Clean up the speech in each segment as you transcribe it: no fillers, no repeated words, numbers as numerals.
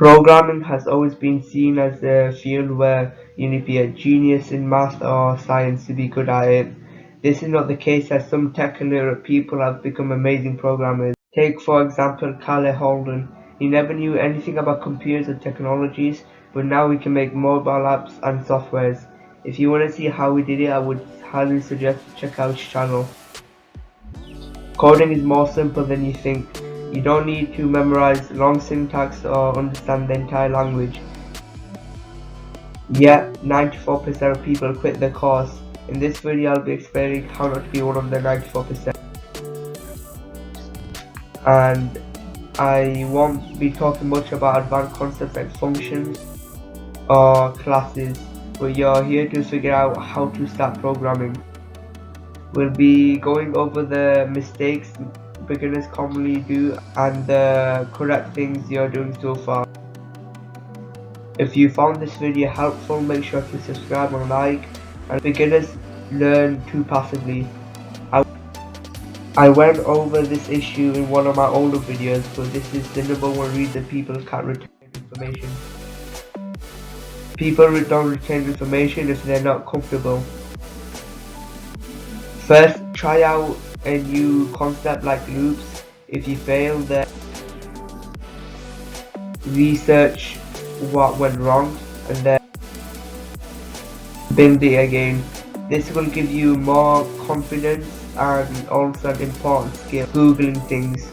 Programming has always been seen as a field where you need to be a genius in math or science to be good at it. This is not the case, as some tech-illiterate people have become amazing programmers. Take for example Calais Holden. He never knew anything about computers or technologies, but now he can make mobile apps and softwares. If you want to see how he did it, I would highly suggest to check out his channel. Coding is more simple than you think. You don't need to memorize long syntax or understand the entire language. Yet, 94% of people quit the course. In this video, I'll be explaining how not to be one of the 94%. And I won't be talking much about advanced concepts like functions or classes, but you're here to figure out how to start programming. We'll be going over the mistakes beginners commonly do and the correct things you're doing so far. If you found this video helpful, make sure to subscribe and like. And beginners learn too passively. I went over this issue in one of my older videos, but this is the #1 reason people can't retain information. People don't retain information if they're not comfortable. First, try out a new concept like loops. If you fail, then research what went wrong and then build it again. This will give you more confidence and also an important skill, Googling things.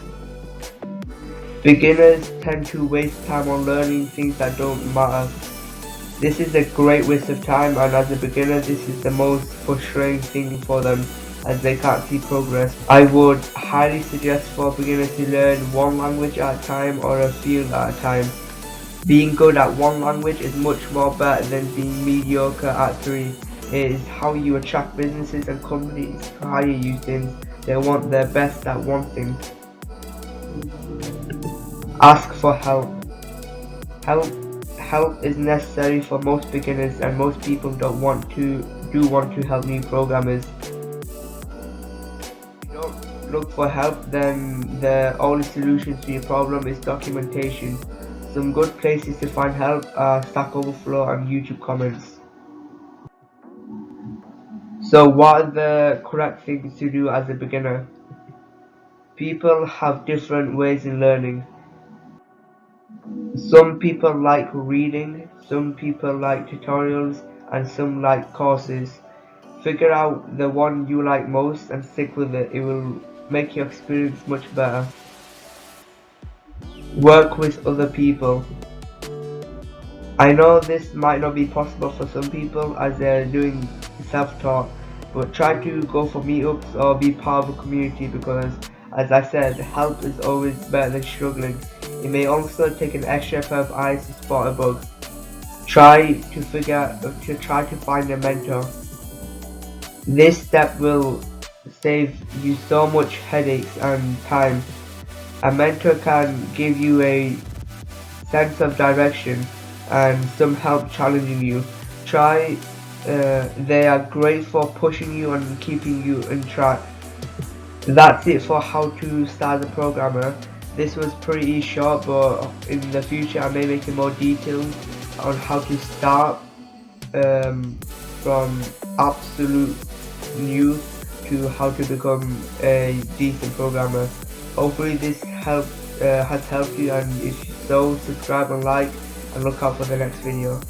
Beginners tend to waste time on learning things that don't matter. This is a great waste of time, and as a beginner this is the most frustrating thing for them, as they can't see progress. I would highly suggest for beginners to learn one language at a time or a field at a time. Being good at one language is much more better than being mediocre at 3. It is how you attract businesses and companies to hire you, since they want their best at one thing. Ask for help. Help is necessary for most beginners, and most people do want to help new programmers. If you don't look for help, then the only solution to your problem is documentation. Some good places to find help are Stack Overflow and YouTube comments. So what are the correct things to do as a beginner? People have different ways in learning. Some people like reading, some people like tutorials, and some like courses. Figure out the one you like most and stick with it. It will make your experience much better. Work with other people. I know this might not be possible for some people as they're doing self-taught, but try to go for meetups or be part of a community, because as I said, help is always better than struggling. It may also take an extra pair of eyes to spot a bug. Try to find a mentor. This step will save you so much headaches and time. A mentor can give you a sense of direction and some help challenging you. They are great for pushing you and keeping you on track. That's it for how to start as a programmer. This was pretty short, but in the future I may make it more detailed on how to start from absolute new to how to become a decent programmer. Hopefully this has helped you, and if so, subscribe and like, and look out for the next video.